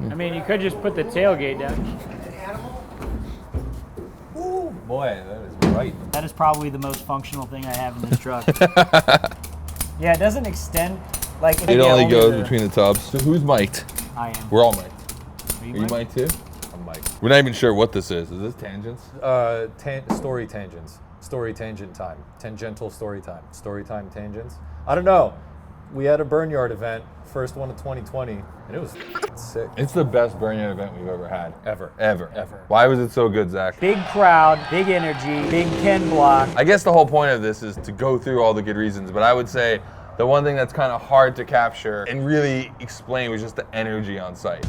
I mean, you could just put the tailgate down. Ooh, boy, that is right. That is probably the most functional thing I have in this truck. Yeah, it doesn't extend. Like It only goes between the tubs. So who's mic'd? I am. We're all mic'd. Are Are you mic'd too? I'm Mike. We're not even sure what this is. Is this tangents? Story tangents. Story tangent time. Tangential story time. Story time tangents. I don't know. We had a Burnyard event, first one of 2020, and it was sick. It's the best Burnyard event we've ever had. Ever. Ever. Why was it so good, Zach? Big crowd, big energy, big 10 block. I guess the whole point of this is to go through all the good reasons, but I would say the one thing that's kind of hard to capture and really explain was just the energy on site.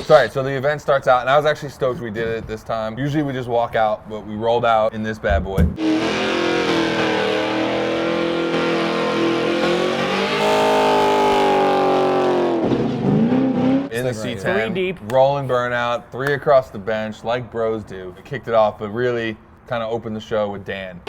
Alright, so the event starts out, and I was actually stoked we did it this time. Usually we just walk out, but we rolled out in this bad boy. In the C10, 3 deep. rolling Burnout, 3 across the bench, like bros do. We kicked it off, but really kind of opened the show with Dan.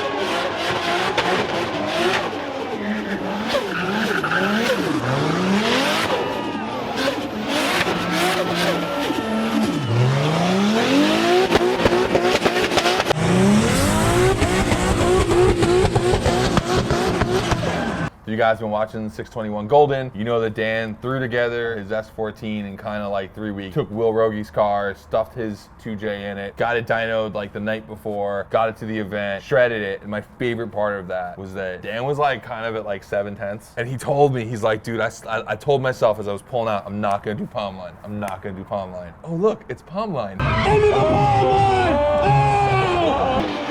You guys been watching 621 Golden. You know that Dan threw together his S14 in kind of like 3 weeks. Took Will Rogi's car, stuffed his 2J in it, got it dynoed like the night before, got it to the event, shredded it. And my favorite part of that was that Dan was like kind of at like 7/10. And he told me, he's like, dude, I told myself as I was pulling out, I'm not gonna do palm line. I'm not gonna do palm line. Oh look, it's palm line. Into the palm line! Oh!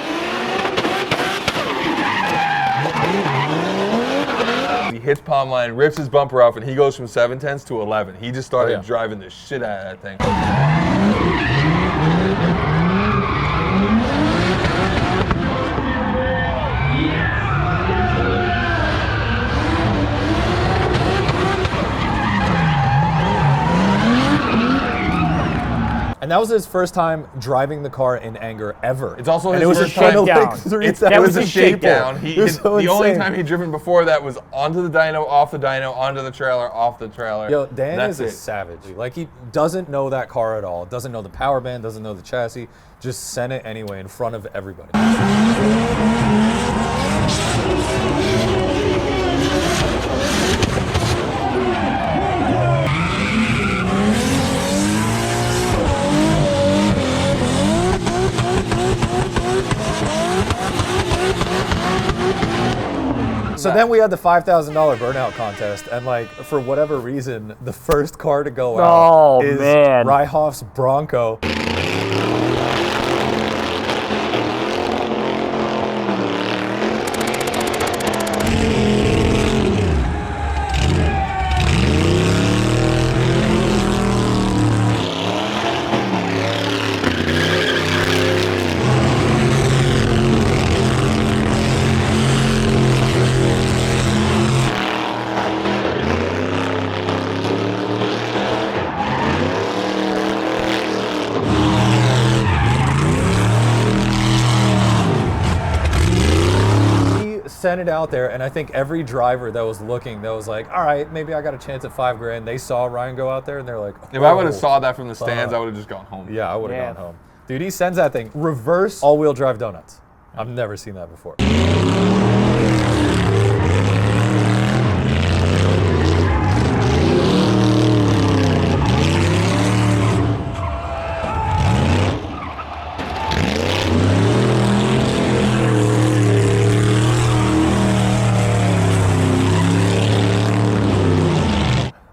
He hits palm line, rips his bumper off, and he goes from 7/10 to 11. He just started driving the shit out of that thing. And that was his first time driving the car in anger ever. It's also his and it was first a shakedown. time. It was a shakedown. The only time he'd driven before that was onto the dyno, off the dyno, onto the trailer, off the trailer. Yo, Dan is a savage. Like, he doesn't know that car at all. Doesn't know the power band, doesn't know the chassis. Just sent it anyway in front of everybody. So then we had the $5,000 burnout contest, and like for whatever reason, the first car to go out is Ryhoff's Bronco. Sent it out there, and I think every driver that was looking, that was like, all right, maybe I got a chance at $5 grand. They saw Ryan go out there, and they're like, oh, if I would have saw that from the stands, I would have just gone home. Yeah, I would have gone home. Dude, he sends that thing reverse all-wheel drive donuts. I've never seen that before.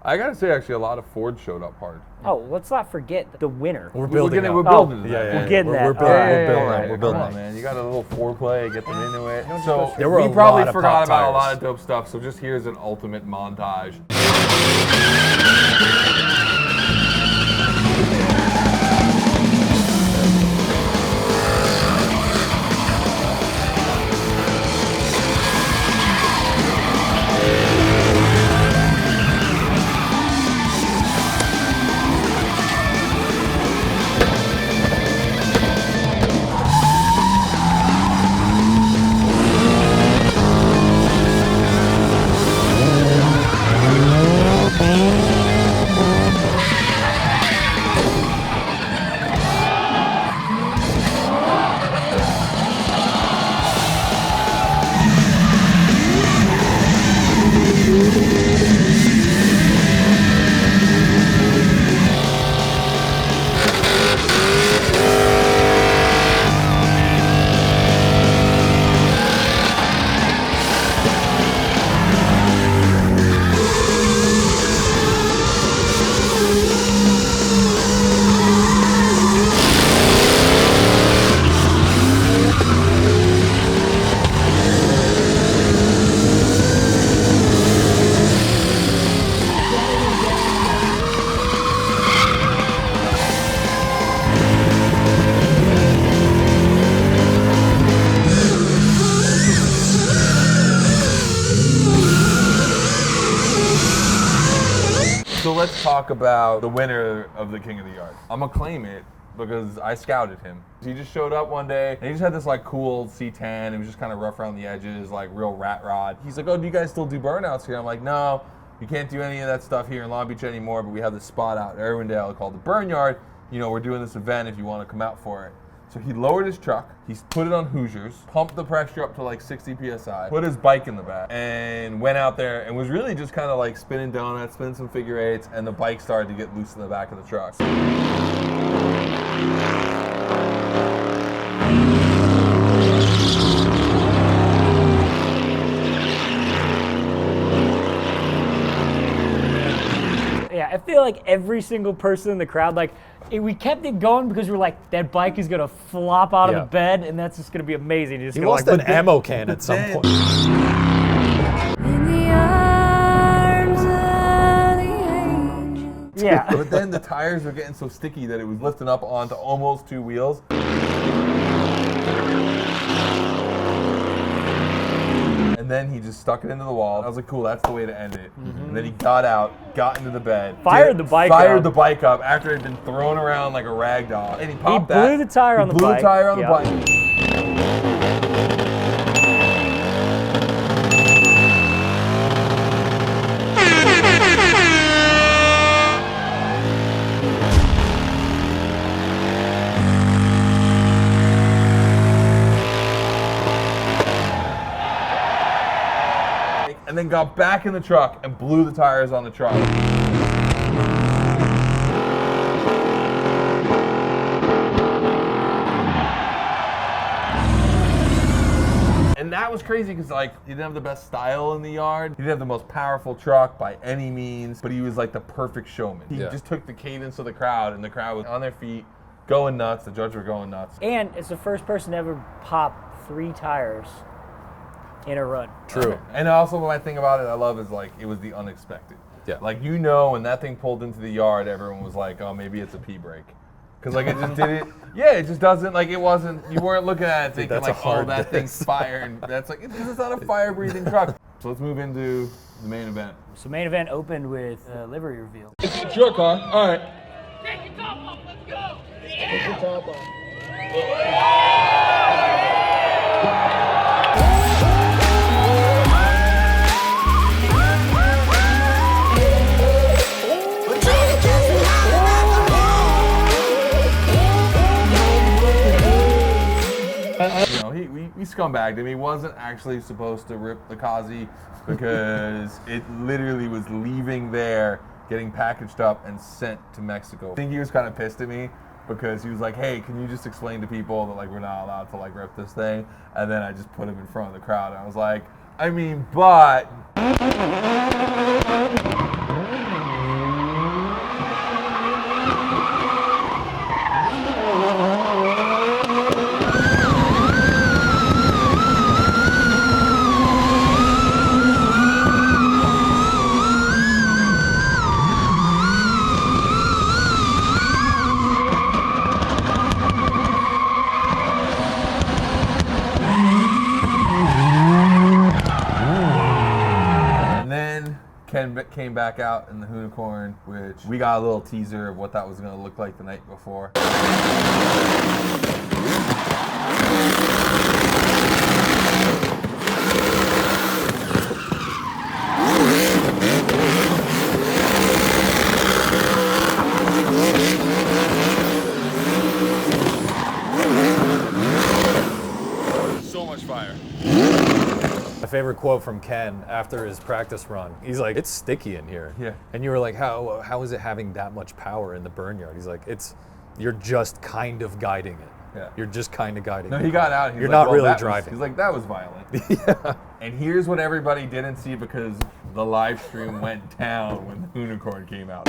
I gotta say, actually, a lot of Ford showed up hard. Oh, let's not forget the winner. We're building We're building We're that. getting that. We're building Come on, man. You got a little foreplay, get them into it. So there were we a probably lot of forgot pop about a tires. lot of dope stuff, so just here's an ultimate montage. talk about the winner of the King of the Yard. I'm gonna claim it because I scouted him. He just showed up one day and he just had this like cool C10. It was just kind of rough around the edges, like real rat rod. He's like, oh, do you guys still do burnouts here? I'm like, no, you can't do any of that stuff here in Long Beach anymore, but we have this spot out in Irwindale called the Burnyard. You know, we're doing this event if you want to come out for it. So he lowered his truck, he's put it on Hoosiers, pumped the pressure up to like 60 PSI, put his bike in the back, and went out there and was really just kind of like spinning donuts, spinning some figure eights, and the bike started to get loose in the back of the truck. Yeah, I feel like every single person in the crowd, like, we kept it going because we're like, that bike is gonna flop out of the bed, and that's just gonna be amazing. Just He lost an ammo can at some point. In the arms of the angel. Yeah. But then the tires were getting so sticky that it was lifting up onto almost 2 wheels. And then he just stuck it into the wall. I was like, cool, that's the way to end it. And then he got out, got into the bed. Fired the bike Fired up. the bike up after it had been thrown around like a rag doll. And he popped blew that. the tire on the Blew bike. the tire on Yeah. the bike. And then got back in the truck and blew the tires on the truck. And that was crazy because like he didn't have the best style in the yard. He didn't have the most powerful truck by any means, but he was like the perfect showman. He just took the cadence of the crowd, and the crowd was on their feet, going nuts. The judges were going nuts. And it's the first person to ever pop 3 tires in a run. True. And also my thing about it I love is like it was the unexpected. Yeah. Like, you know, when that thing pulled into the yard, everyone was like, oh, maybe it's a pee brake. Because like it just didn't, yeah, it just doesn't, like it wasn't, you weren't looking at it thinking that's like, a oh, hard that thing's diss. fire. And that's like, because it's not a fire-breathing truck. So let's move into the main event. So main event opened with livery reveal. It's your car. All right. Take your top off, let's go! Take your top off. You know, we scumbagged him. He wasn't actually supposed to rip the Kazi because it literally was leaving there, getting packaged up and sent to Mexico. I think he was kind of pissed at me because he was like, hey, can you just explain to people that like we're not allowed to like rip this thing? And then I just put him in front of the crowd and I was like, I mean, but... Ken came back out in the Hoonicorn, which we got a little teaser of what that was going to look like the night before. So much fire. My favorite quote from Ken after his practice run, he's like, it's sticky in here. Yeah. And you were like, how is it having that much power in the Burnyard? He's like, you're just kind of guiding it. Yeah. You're just kind of guiding it. No, he got out. He's You're like, not well, really that was- driving. He's like, that was violent. Yeah. And here's what everybody didn't see because the live stream went down when the Hoonicorn came out.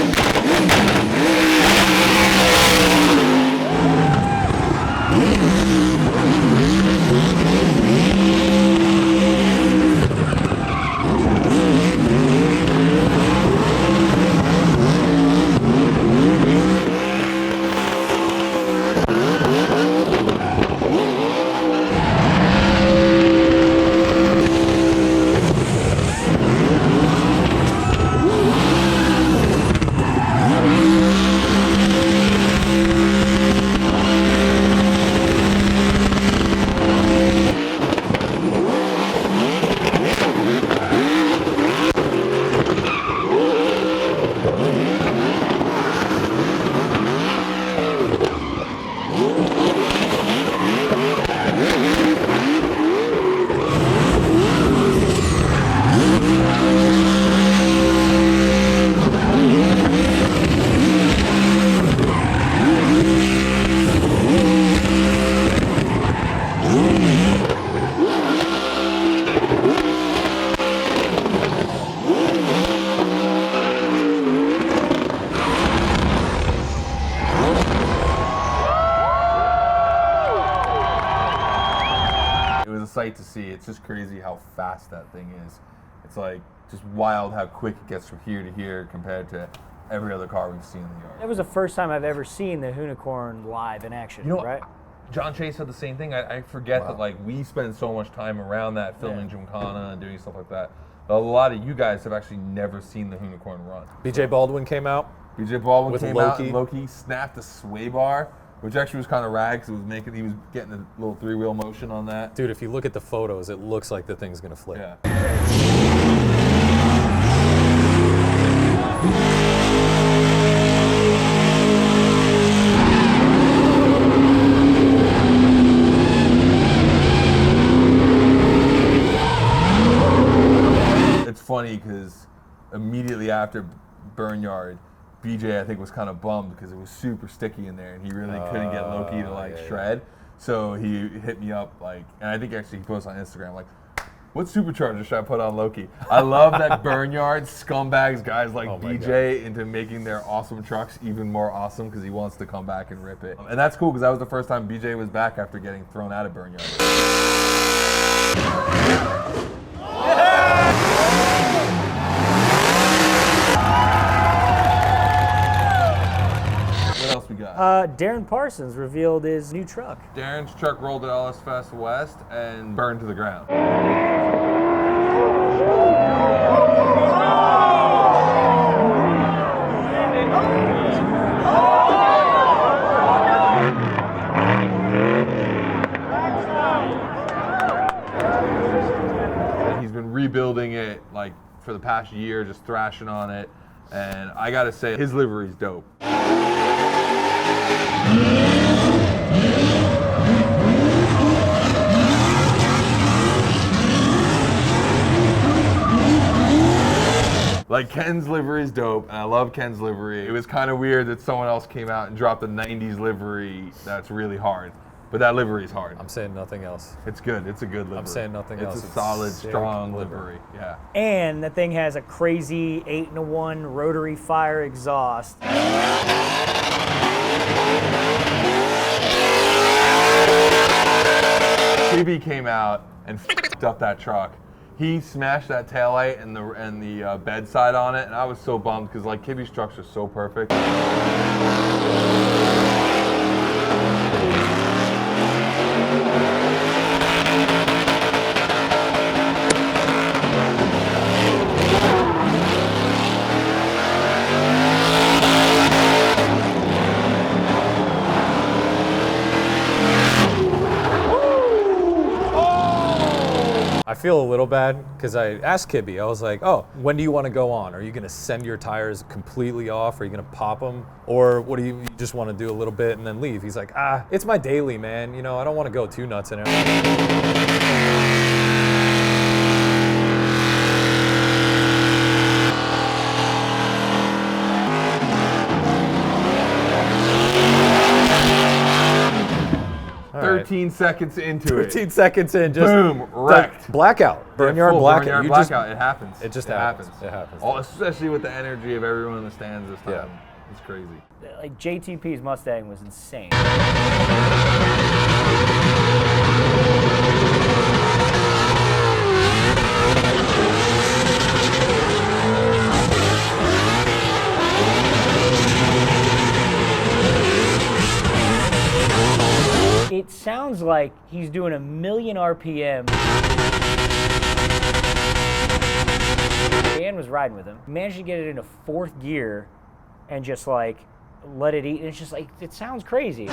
sight to see. It's just crazy how fast that thing is. It's like just wild how quick it gets from here to here compared to every other car we've seen in the yard. That was the first time I've ever seen the Hoonicorn live in action, You know, right? John Chase said the same thing. I forget that like we spend so much time around that filming Gymkhana and doing stuff like that. A lot of you guys have actually never seen the Hoonicorn run. BJ Baldwin came out. BJ Baldwin With came out Loki. and Loki snapped a sway bar, which actually was kind of rad because he was getting a little 3-wheel motion on that. Dude, if you look at the photos, it looks like the thing's gonna flip. Yeah. It's funny because immediately after Burnyard, BJ I think was kind of bummed because it was super sticky in there and he really couldn't get Loki to like shred. So he hit me up like, and I think actually he posted on Instagram like, what supercharger should I put on Loki? I love that Burnyard scumbags guys like BJ into making their awesome trucks even more awesome because he wants to come back and rip it. And that's cool because that was the first time BJ was back after getting thrown out of Burnyard. What else we got? Darren Parsons revealed his new truck. Darren's truck rolled at LS Fest West and burned to the ground. He's been rebuilding it like for the past year, just thrashing on it. And I gotta say, his livery's dope. Like Ken's livery is dope, and I love Ken's livery. It was kind of weird that someone else came out and dropped a 90s livery that's really hard. But that livery is hard. I'm saying nothing else. It's good. It's a good livery. I'm saying nothing else. It's a solid, sick strong livery. Yeah. And that thing has a crazy 8-in-1 rotary fire exhaust. Kibby came out and f***ed up that truck. He smashed that taillight and the bed side on it, and I was so bummed because like Kibby's trucks are so perfect. '" I feel a little bad because I asked Kibby, I was like, oh, when do you want to go on? Are you going to send your tires completely off? Are you going to pop them? Or what do you just want to do a little bit and then leave? He's like, it's my daily, man. You know, I don't want to go too nuts in it. All right. 13 seconds into it. 13 seconds in, just boom, wrecked. Blackout. Burnyard Full blackout. Burnyard You blackout. It happens. It just happens. It happens. Especially with the energy of everyone in the stands this time. Yeah. It's crazy. Like JTP's Mustang was insane. It sounds like he's doing 1,000,000 RPM. Dan was riding with him, managed to get it into 4th gear and just like let it eat. And it's just like, it sounds crazy.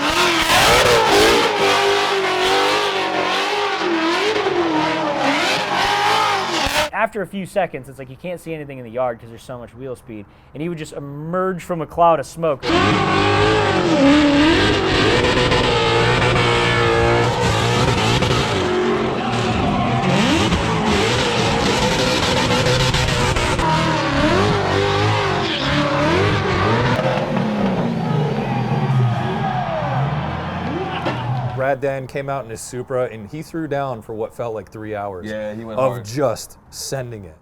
After a few seconds, it's like you can't see anything in the yard because there's so much wheel speed. And he would just emerge from a cloud of smoke. Brad Dan came out in his Supra and he threw down for what felt like 3 hours. Yeah, he went of hard. just sending it.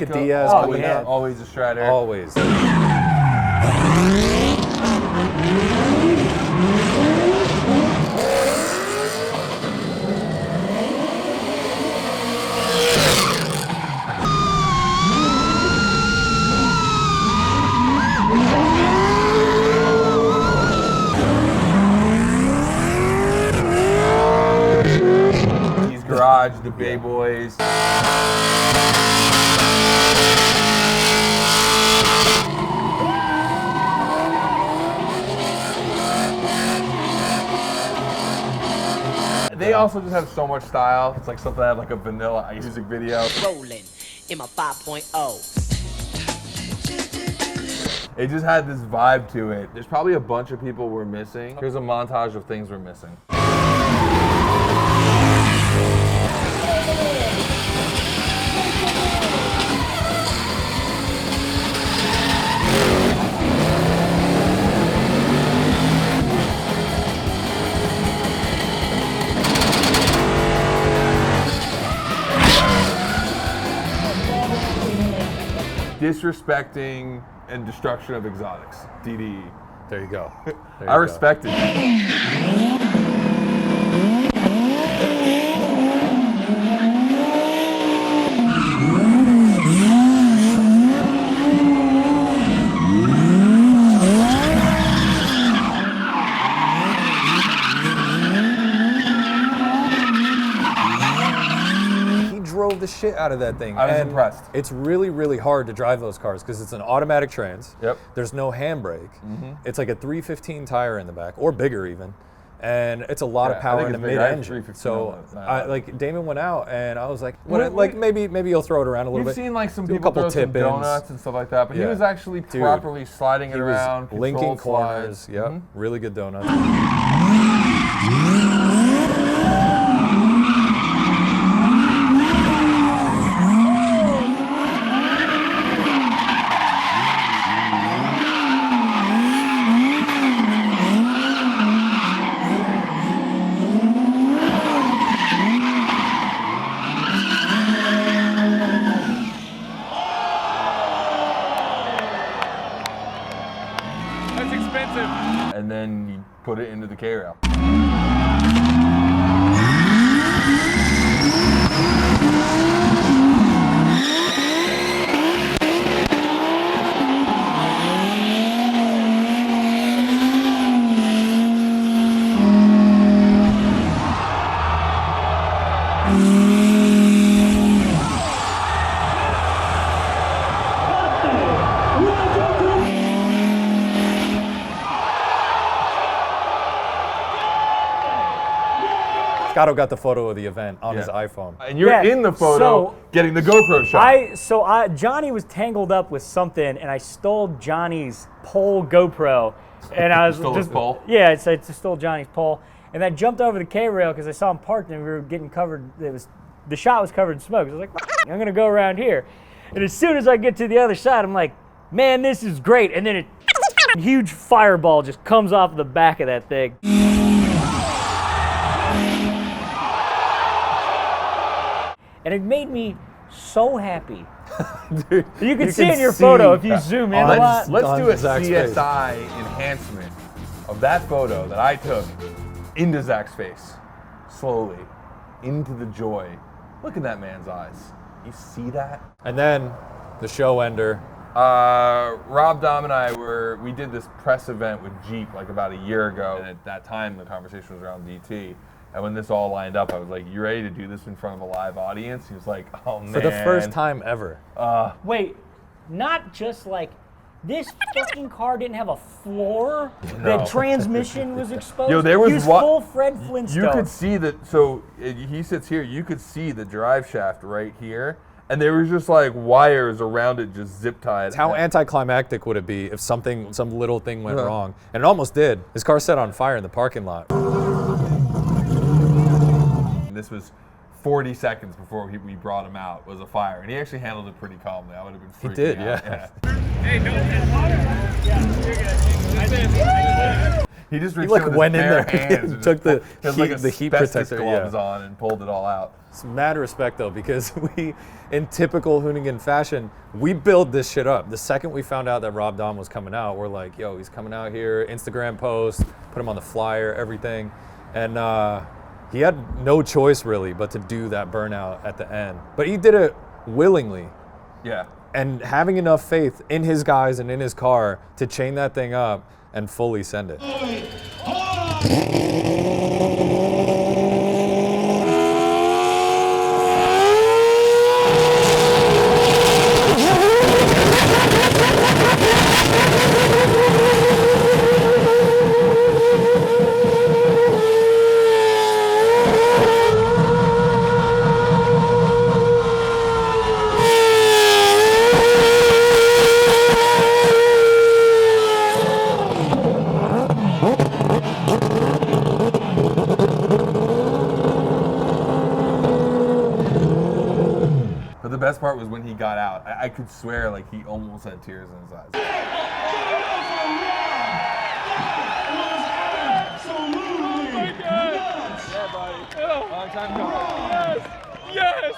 Leica DS always, yeah. always a shredder. Always. He's Garage, the Bay Boys. They also just have so much style. It's like something out of like a Vanilla Ice music video. Rolling in my 5.0. It just had this vibe to it. There's probably a bunch of people we're missing. Here's a montage of things we're missing. Disrespecting and destruction of exotics. DDE. There you go. There you I go. respect it. Drove the shit out of that thing. I was And impressed. It's really, really hard to drive those cars because it's an automatic trans. Yep. There's no handbrake. It's like a 315 tire in the back, or bigger even. And it's a lot Yeah, of I power think in a it's bigger. I have mid-engine. 315 So, on it. like Damon went out, and I was like, Wait, like maybe you'll throw it around a little We've bit. seen like some Do a people couple throw some tip-ins. donuts and stuff like that, but he Yeah. was actually Dude, properly sliding it He was around, linking controlled corners. slides. Yep, really good donuts. That's expensive. And then you put it into the K-rail. Scotto got the photo of the event on his Yeah. iPhone. And you're Yeah, in the photo so- getting the GoPro shot. Johnny was tangled up with something, and I stole Johnny's pole GoPro, and I was Stole his pole? Yeah, I stole Johnny's pole, and I jumped over the K-rail because I saw him parked, and we were getting covered. The shot was covered in smoke. I was like, I'm gonna go around here, and as soon as I get to the other side, I'm like, man, this is great, and then a huge fireball just comes off the back of that thing. And it made me so happy. Dude, You can see in your photo if you zoom in a lot. Let's do a Zach's face. CSI enhancement of that photo that I took into Zach's face. Slowly. Into the joy. Look at that man's eyes. You see that? And then the show ender. Rob, Dahm, and I we did this press event with Jeep like about a year ago. And at that time, the conversation was around DT. And when this all lined up, I was like, you ready to do this in front of a live audience? He was like, oh, man. For the first time ever. Wait, not just like this fucking car didn't have a floor. The transmission was exposed. Yo, there was he was what- full Fred Flintstone. You could see that, so he sits here, you could see the drive shaft right here. And there was just like wires around it just zip tied. How anticlimactic would it be if some little thing went wrong? And it almost did. His car set on fire in the parking lot. And this was 40 seconds before we brought him out, was a fire. And he actually handled it pretty calmly. I would have been freaking did, out. yeah. Hey, no, that's water. Yeah, you're good. He just reached like in with went his in bare there hands and took the he had heat- like the heat asbestos protector, gloves yeah. on and pulled it all out. It's mad respect though, because we, in typical Hoonigan fashion, we build this shit up. The second we found out that Rob Dahm was coming out, we're like, yo, he's coming out here, Instagram post, put him on the flyer, everything. And he had no choice really but to do that burnout at the end. But he did it willingly. Yeah. And having enough faith in his guys and in his car to chain that thing up and fully send it. But the best part was when he got out. I could swear like he almost had tears in his eyes. Yes!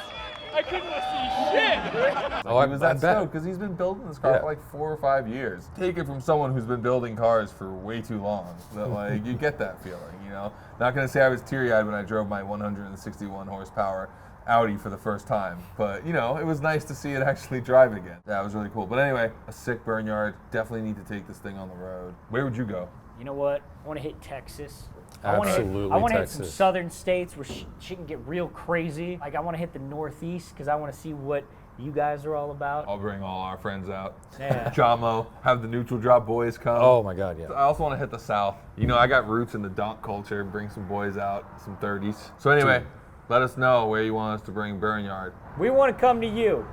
I couldn't see shit! Oh, He was that I bet. stoked because he's been building this car Yeah. for like 4 or 5 years. Take it from someone who's been building cars for way too long. That like you get that feeling, you know. Not gonna say I was teary-eyed when I drove my 161 horsepower Audi for the first time, but you know, it was nice to see it actually drive again. Yeah, it was really cool. But anyway, a sick Burnyard. Definitely need to take this thing on the road. Where would you go? You know what? I want to hit Texas. Absolutely I want to hit some Texas. southern states where shit can get real crazy. Like I want to hit the Northeast because I want to see what you guys are all about. I'll bring all our friends out. Yeah. Jamo, have the neutral drop boys come. Oh my God, yeah. I also want to hit the South. You know, I got roots in the donk culture. Bring some boys out, some 30s. So anyway, let us know where you want us to bring Burnyard. We want to come to you.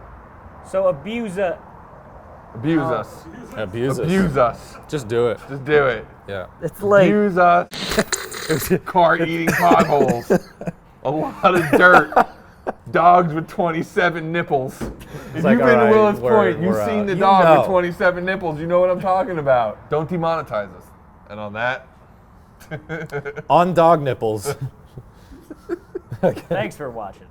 So abuse us. Abuse us. Abuse us. Abuse us. Just do it. Just do it. Yeah. It's like Abuse us. Car eating potholes. A lot of dirt. Dogs with 27 nipples. If like, you've been all to right, Willis we're- Point, you've we're seen out. the You dog know. with 27 nipples. You know what I'm talking about. Don't demonetize us. And on that, On dog nipples. thanks for watching.